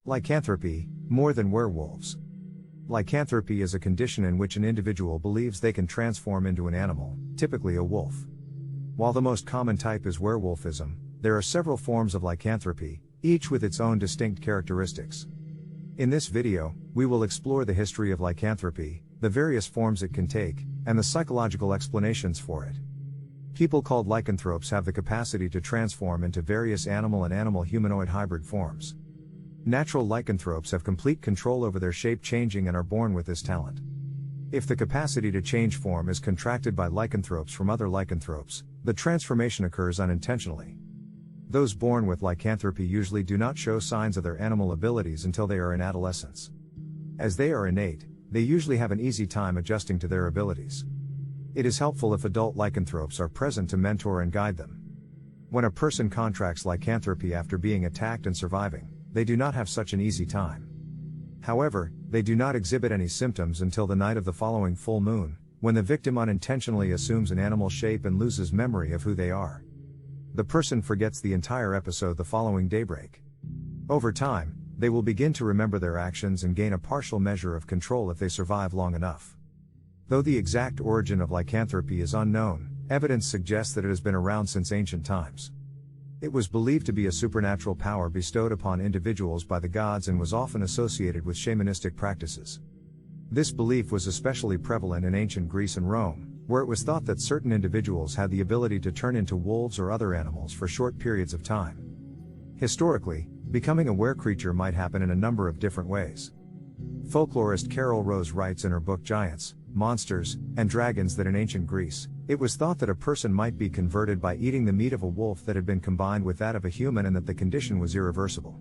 Lycanthropy, more than werewolves. Lycanthropy is a condition in which an individual believes they can transform into an animal, typically a wolf. While the most common type is werewolfism, there are several forms of lycanthropy, each with its own distinct characteristics. In this video, we will explore the history of lycanthropy, the various forms it can take, and the psychological explanations for it. People called lycanthropes have the capacity to transform into various animal and animal-humanoid hybrid forms. Natural lycanthropes have complete control over their shape changing and are born with this talent. If the capacity to change form is contracted by lycanthropes from other lycanthropes, the transformation occurs unintentionally. Those born with lycanthropy usually do not show signs of their animal abilities until they are in adolescence. As they are innate, they usually have an easy time adjusting to their abilities. It is helpful if adult lycanthropes are present to mentor and guide them. When a person contracts lycanthropy after being attacked and surviving, they do not have such an easy time. However, they do not exhibit any symptoms until the night of the following full moon, when the victim unintentionally assumes an animal shape and loses memory of who they are. The person forgets the entire episode the following daybreak. Over time, they will begin to remember their actions and gain a partial measure of control if they survive long enough. Though the exact origin of lycanthropy is unknown, evidence suggests that it has been around since ancient times. It was believed to be a supernatural power bestowed upon individuals by the gods and was often associated with shamanistic practices. This belief was especially prevalent in ancient Greece and Rome, where it was thought that certain individuals had the ability to turn into wolves or other animals for short periods of time. Historically, becoming a were-creature might happen in a number of different ways. Folklorist Carol Rose writes in her book Giants, Monsters, and Dragons that in ancient Greece, it was thought that a person might be converted by eating the meat of a wolf that had been combined with that of a human and that the condition was irreversible.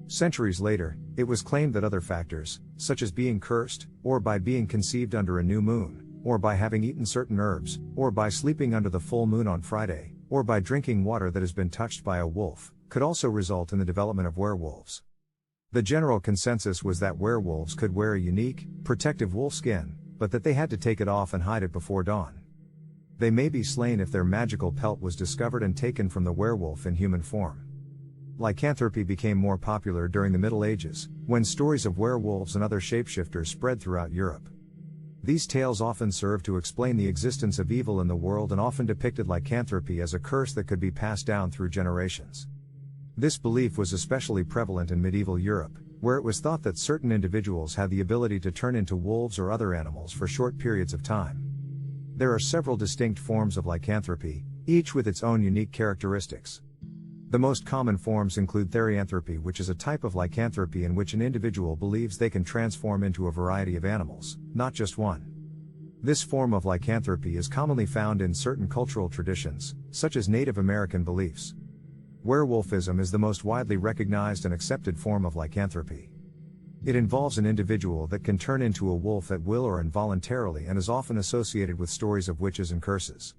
Centuries later, it was claimed that other factors, such as being cursed, or by being conceived under a new moon, or by having eaten certain herbs, or by sleeping under the full moon on Friday, or by drinking water that has been touched by a wolf, could also result in the development of werewolves. The general consensus was that werewolves could wear a unique, protective wolf skin, but that they had to take it off and hide it before dawn. They may be slain if their magical pelt was discovered and taken from the werewolf in human form. Lycanthropy became more popular during the Middle Ages, when stories of werewolves and other shapeshifters spread throughout Europe. These tales often served to explain the existence of evil in the world and often depicted lycanthropy as a curse that could be passed down through generations. This belief was especially prevalent in medieval Europe, where it was thought that certain individuals had the ability to turn into wolves or other animals for short periods of time. There are several distinct forms of lycanthropy, each with its own unique characteristics. The most common forms include therianthropy, which is a type of lycanthropy in which an individual believes they can transform into a variety of animals, not just one. This form of lycanthropy is commonly found in certain cultural traditions, such as Native American beliefs. Werewolfism is the most widely recognized and accepted form of lycanthropy. It involves an individual that can turn into a wolf at will or involuntarily and is often associated with stories of witches and curses.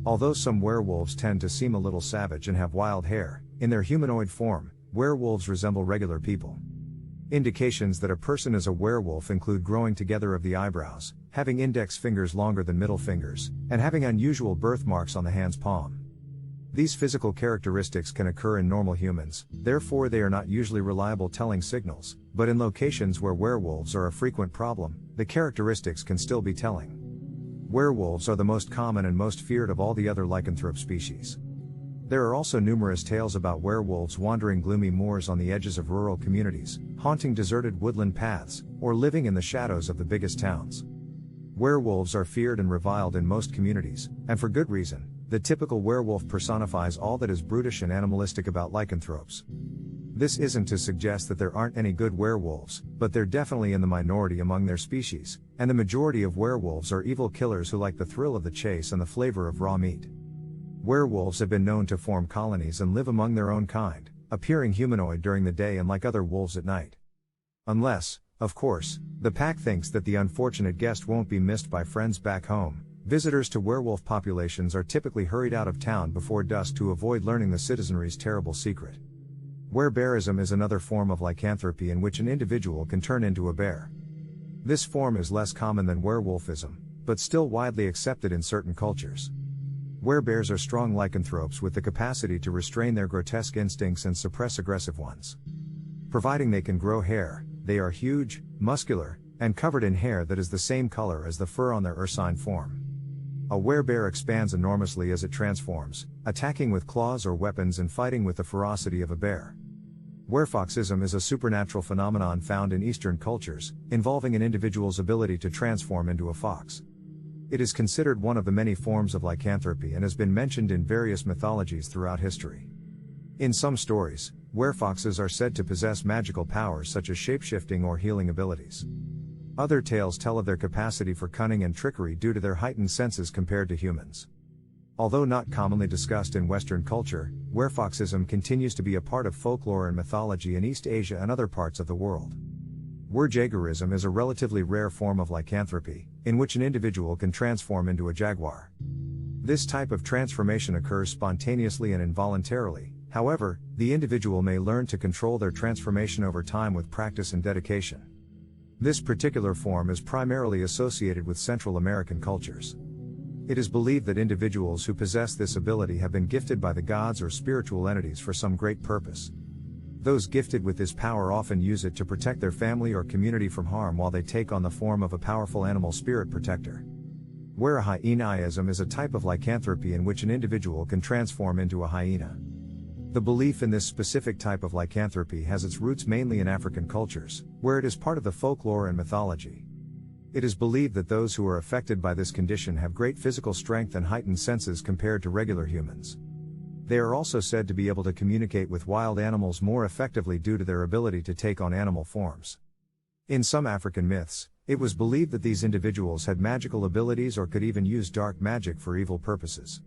Although some werewolves tend to seem a little savage and have wild hair, in their humanoid form, werewolves resemble regular people. Indications that a person is a werewolf include growing together of the eyebrows, having index fingers longer than middle fingers, and having unusual birthmarks on the hand's palm. These physical characteristics can occur in normal humans, therefore they are not usually reliable telling signals, but in locations where werewolves are a frequent problem, the characteristics can still be telling. Werewolves are the most common and most feared of all the other lycanthrope species. There are also numerous tales about werewolves wandering gloomy moors on the edges of rural communities, haunting deserted woodland paths, or living in the shadows of the biggest towns. Werewolves are feared and reviled in most communities, and for good reason. The typical werewolf personifies all that is brutish and animalistic about lycanthropes. This isn't to suggest that there aren't any good werewolves, but they're definitely in the minority among their species, and the majority of werewolves are evil killers who like the thrill of the chase and the flavor of raw meat. Werewolves have been known to form colonies and live among their own kind, appearing humanoid during the day and like other wolves at night. Unless, of course, the pack thinks that the unfortunate guest won't be missed by friends back home. Visitors to werewolf populations are typically hurried out of town before dusk to avoid learning the citizenry's terrible secret. Werebearism is another form of lycanthropy in which an individual can turn into a bear. This form is less common than werewolfism, but still widely accepted in certain cultures. Werebears are strong lycanthropes with the capacity to restrain their grotesque instincts and suppress aggressive ones. Providing they can grow hair, they are huge, muscular, and covered in hair that is the same color as the fur on their ursine form. A werebear expands enormously as it transforms, attacking with claws or weapons and fighting with the ferocity of a bear. Werefoxism is a supernatural phenomenon found in Eastern cultures, involving an individual's ability to transform into a fox. It is considered one of the many forms of lycanthropy and has been mentioned in various mythologies throughout history. In some stories, werefoxes are said to possess magical powers such as shapeshifting or healing abilities. Other tales tell of their capacity for cunning and trickery due to their heightened senses compared to humans. Although not commonly discussed in Western culture, werefoxism continues to be a part of folklore and mythology in East Asia and other parts of the world. Werejaguarism is a relatively rare form of lycanthropy, in which an individual can transform into a jaguar. This type of transformation occurs spontaneously and involuntarily. However, the individual may learn to control their transformation over time with practice and dedication. This particular form is primarily associated with Central American cultures. It is believed that individuals who possess this ability have been gifted by the gods or spiritual entities for some great purpose. Those gifted with this power often use it to protect their family or community from harm while they take on the form of a powerful animal spirit protector. Werehyeneasm is a type of lycanthropy in which an individual can transform into a hyena. The belief in this specific type of lycanthropy has its roots mainly in African cultures, where it is part of the folklore and mythology. It is believed that those who are affected by this condition have great physical strength and heightened senses compared to regular humans. They are also said to be able to communicate with wild animals more effectively due to their ability to take on animal forms. In some African myths, it was believed that these individuals had magical abilities or could even use dark magic for evil purposes.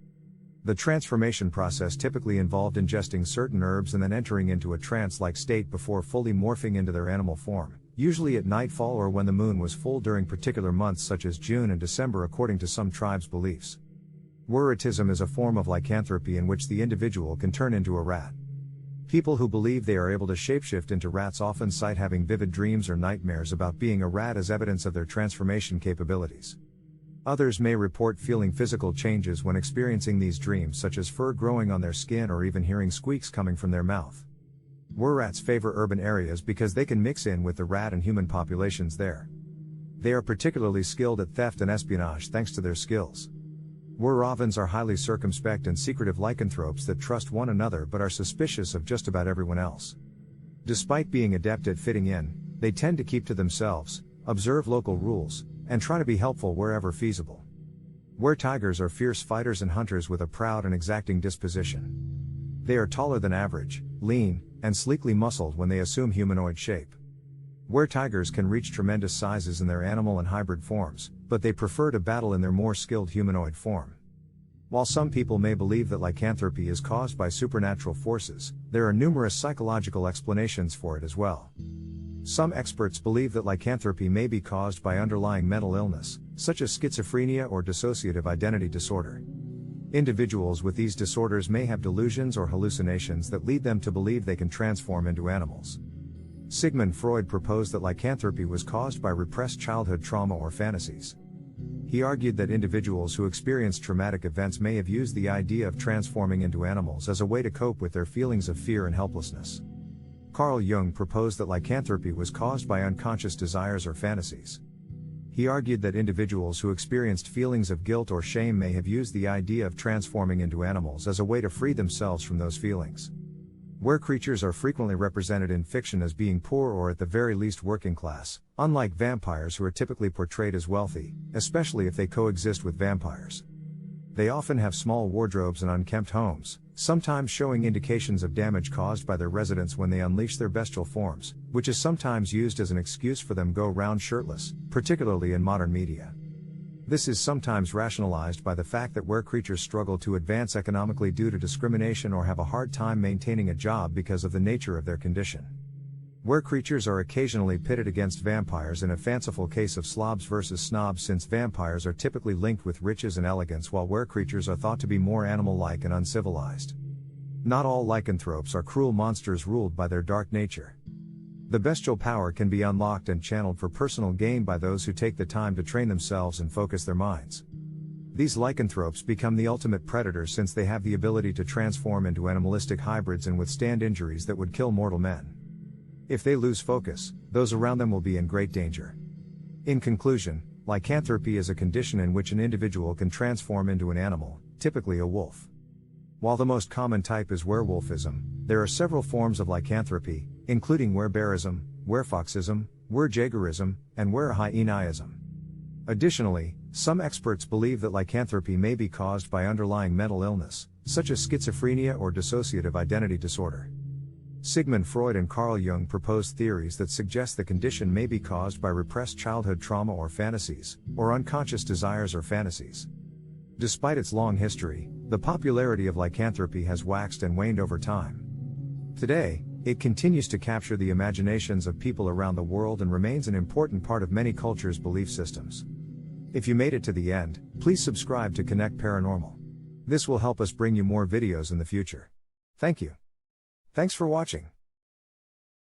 The transformation process typically involved ingesting certain herbs and then entering into a trance-like state before fully morphing into their animal form, usually at nightfall or when the moon was full during particular months such as June and December according to some tribes' beliefs. Weretism is a form of lycanthropy in which the individual can turn into a rat. People who believe they are able to shapeshift into rats often cite having vivid dreams or nightmares about being a rat as evidence of their transformation capabilities. Others may report feeling physical changes when experiencing these dreams, such as fur growing on their skin or even hearing squeaks coming from their mouth. Wererats favor urban areas because they can mix in with the rat and human populations there. They are particularly skilled at theft and espionage thanks to their skills. Wereravens are highly circumspect and secretive lycanthropes that trust one another but are suspicious of just about everyone else. Despite being adept at fitting in, they tend to keep to themselves, observe local rules, and try to be helpful wherever feasible. Weretigers are fierce fighters and hunters with a proud and exacting disposition. They are taller than average, lean, and sleekly muscled when they assume humanoid shape. Weretigers can reach tremendous sizes in their animal and hybrid forms, but they prefer to battle in their more skilled humanoid form. While some people may believe that lycanthropy is caused by supernatural forces, there are numerous psychological explanations for it as well. Some experts believe that lycanthropy may be caused by underlying mental illness, such as schizophrenia or dissociative identity disorder. Individuals with these disorders may have delusions or hallucinations that lead them to believe they can transform into animals. Sigmund Freud proposed that lycanthropy was caused by repressed childhood trauma or fantasies. He argued that individuals who experienced traumatic events may have used the idea of transforming into animals as a way to cope with their feelings of fear and helplessness. Carl Jung proposed that lycanthropy was caused by unconscious desires or fantasies. He argued that individuals who experienced feelings of guilt or shame may have used the idea of transforming into animals as a way to free themselves from those feelings. Werecreatures are frequently represented in fiction as being poor or at the very least working class, unlike vampires who are typically portrayed as wealthy, especially if they coexist with vampires. They often have small wardrobes and unkempt homes, sometimes showing indications of damage caused by their residents when they unleash their bestial forms, which is sometimes used as an excuse for them to go around shirtless, particularly in modern media. This is sometimes rationalized by the fact that werecreatures struggle to advance economically due to discrimination or have a hard time maintaining a job because of the nature of their condition. Werecreatures are occasionally pitted against vampires in a fanciful case of slobs versus snobs, since vampires are typically linked with riches and elegance while werecreatures are thought to be more animal-like and uncivilized. Not all lycanthropes are cruel monsters ruled by their dark nature. The bestial power can be unlocked and channeled for personal gain by those who take the time to train themselves and focus their minds. These lycanthropes become the ultimate predators since they have the ability to transform into animalistic hybrids and withstand injuries that would kill mortal men. If they lose focus, those around them will be in great danger. In conclusion, lycanthropy is a condition in which an individual can transform into an animal, typically a wolf. While the most common type is werewolfism, there are several forms of lycanthropy, including werebearism, werefoxism, werejaguarism, and werehyeneasm. Additionally, some experts believe that lycanthropy may be caused by underlying mental illness, such as schizophrenia or dissociative identity disorder. Sigmund Freud and Carl Jung proposed theories that suggest the condition may be caused by repressed childhood trauma or fantasies, or unconscious desires or fantasies. Despite its long history, the popularity of lycanthropy has waxed and waned over time. Today, it continues to capture the imaginations of people around the world and remains an important part of many cultures' belief systems. If you made it to the end, please subscribe to Connect Paranormal. This will help us bring you more videos in the future. Thank you. Thanks for watching.